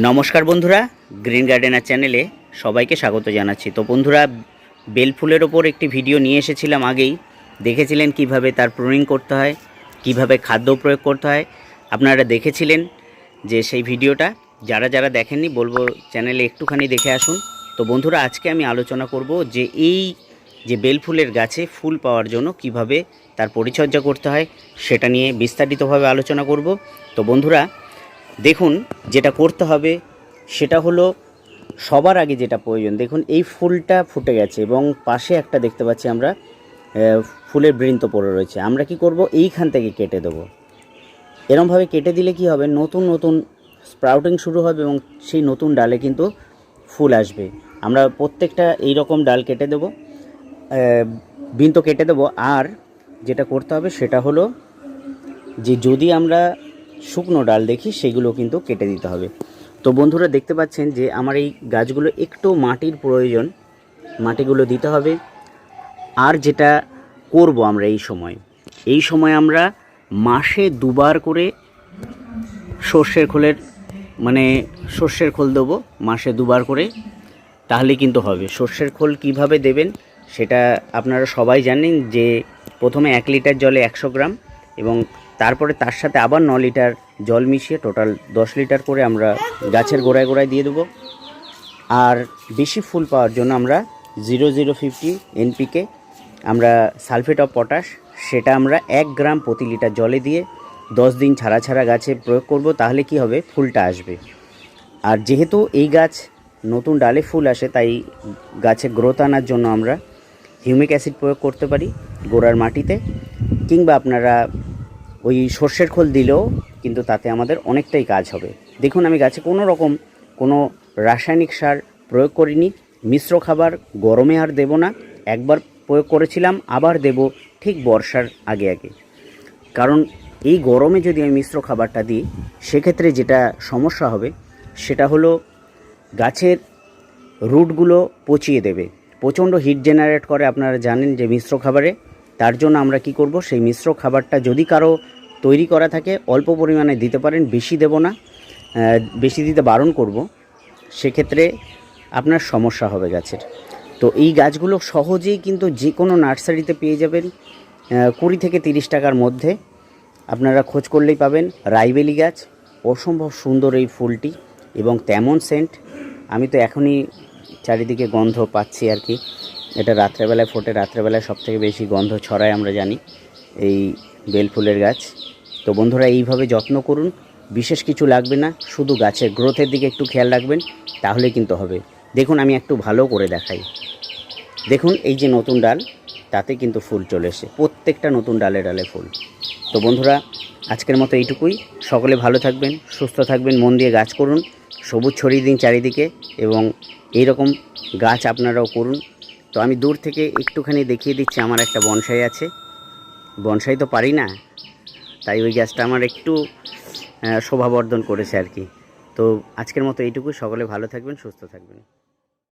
নমস্কার বন্ধুরা, green gardener চ্যানেলে সবাইকে স্বাগত জানাচ্ছি। তো বন্ধুরা, বেল ফুলের ওপর একটি ভিডিও নিয়ে এসেছিলাম আগেই। দেখেছিলেন কিভাবে তার প্রুনিং করতে হয়, কিভাবে খাদ্য প্রয়োগ করতে হয়। আপনারা দেখেছিলেন যে সেই ভিডিওটা। যারা যারা দেখেননি বলবো চ্যানেলে একটুখানি দেখে আসুন। তো বন্ধুরা, আজকে আমি আলোচনা করব যে এই যে বেল ফুলের গাছে ফুল পাওয়ার জন্য কিভাবে তার পরিচর্যা করতে হয় সেটা নিয়ে বিস্তারিতভাবে আলোচনা করব। তো বন্ধুরা দেখুন, যেটা করতে হবে সেটা হলো সবার আগে যেটা প্রয়োজন, দেখুন এই ফুলটা ফুটে গেছে এবং পাশে একটা দেখতে পাচ্ছি আমরা ফুলের বৃন্ত পড়ে রয়েছে। আমরা কি করব, এইখান থেকে কেটে দেবো। এরমভাবে কেটে দিলে কি হবে, নতুন নতুন স্প্রাউটিং শুরু হবে এবং সেই নতুন ডালে কিন্তু ফুল আসবে। আমরা প্রত্যেকটা এই রকম ডাল কেটে দেবো, বৃন্ত কেটে দেবো। আর যেটা করতে হবে সেটা হলো যে যদি আমরা শুকনো ডাল দেখি সেগুলো কিন্তু কেটে দিতে হবে। তো বন্ধুরা দেখতে পাচ্ছেন যে আমার এই গাছগুলো একটু মাটির প্রয়োজন, মাটিগুলো দিতে হবে। আর যেটা করব আমরা এই সময় আমরা মাসে দুবার করে সর্ষের খোল দেবো, মাসে দুবার করে, তাহলে কিন্তু হবে। সর্ষের খোল কিভাবে দেবেন সেটা আপনারা সবাই জানেন যে প্রথমে 1 লিটার জলে 100 গ্রাম এবং তারপরে তার সাথে আবার 9 লিটার জল মিশিয়ে টোটাল 10 লিটার করে আমরা গাছের গোড়ায় গোড়ায় দিয়ে দেবো। আর বেশি ফুল পাওয়ার জন্য আমরা 0050 NPK, আমরা সালফেট অফ পটাশ, সেটা আমরা 1 গ্রাম প্রতি লিটার জলে দিয়ে 10 দিন ছাড়া ছাড়া গাছে প্রয়োগ করব। তাহলে কি হবে, ফুলটা আসবে। আর যেহেতু এই গাছ নতুন ডালে ফুল আসে, তাই গাছে গ্রোথ আনার জন্য আমরা হিউমিক অ্যাসিড প্রয়োগ করতে পারি গোড়ার মাটিতে, কিংবা আপনারা ওই সর্ষের খোল দিলেও কিন্তু তাতে আমাদের অনেকটাই কাজ হবে। দেখুন, আমি গাছে কোনো রাসায়নিক সার প্রয়োগ করিনি। মিশ্র খাবার গরমে আর দেব না, একবার প্রয়োগ করেছিলাম, আবার দেব ঠিক বর্ষার আগে আগে। কারণ এই গরমে যদি আমি মিশ্র খাবারটা দিই সেক্ষেত্রে যেটা সমস্যা হবে সেটা হলো গাছের রুটগুলো পচিয়ে দেবে, প্রচণ্ড হিট জেনারেট করে। আপনারা জানেন যে মিশ্র খাবারে, তার জন্য আমরা কি করব, সেই মিশ্র খাবারটা যদি কারো তৈরি করা থাকে অল্প পরিমাণে দিতে পারেন, বেশি দেব না, বেশি দিতে বারণ করব। সেক্ষেত্রে আপনার সমস্যা হবে গাছের। তো এই গাছগুলো সহজেই কিন্তু যে কোনো নার্সারিতে পেয়ে যাবেন, 20 থেকে 30 টাকার মধ্যে আপনারা খোঁজ করলেই পাবেন। রাইবেলি গাছ, অসম্ভব সুন্দর এই ফুলটি এবং তেমন সেন্ট। আমি তো এখনই চারিদিকে গন্ধ পাচ্ছি আর কি। এটা রাত্রেবেলায় ফোটে, রাত্রেবেলায় সবথেকে বেশি গন্ধ ছড়ায় আমরা জানি এই বেল ফুলের গাছ। তো বন্ধুরা, এইভাবে যত্ন করুন, বিশেষ কিছু লাগবে না, শুধু গাছের গ্রোথের দিকে একটু খেয়াল রাখবেন, তাহলে কিন্তু হবে। দেখুন, আমি একটু ভালো করে দেখাই। দেখুন, এই যে নতুন ডাল, তাতে কিন্তু ফুল চলে এসে, প্রত্যেকটা নতুন ডালে ডালে ফুল। তো বন্ধুরা, আজকের মতো এইটুকুই। সকলে ভালো থাকবেন, সুস্থ থাকবেন, মন দিয়ে গাছ করুন, সবুজ ছড়িয়ে দিন চারিদিকে এবং এই রকম গাছ আপনারাও করুন। তো আমি দূর থেকে একটুখানি দেখিয়ে দিচ্ছি, আমার একটা বনসাই আছে। বনসাই তো পারি না, তাই ওই গাছটা আমার একটু শোভাবর্ধন করেছে আর কি। তো আজকের মতো এইটুকুই। সকলে ভালো থাকবেন, সুস্থ থাকবেন।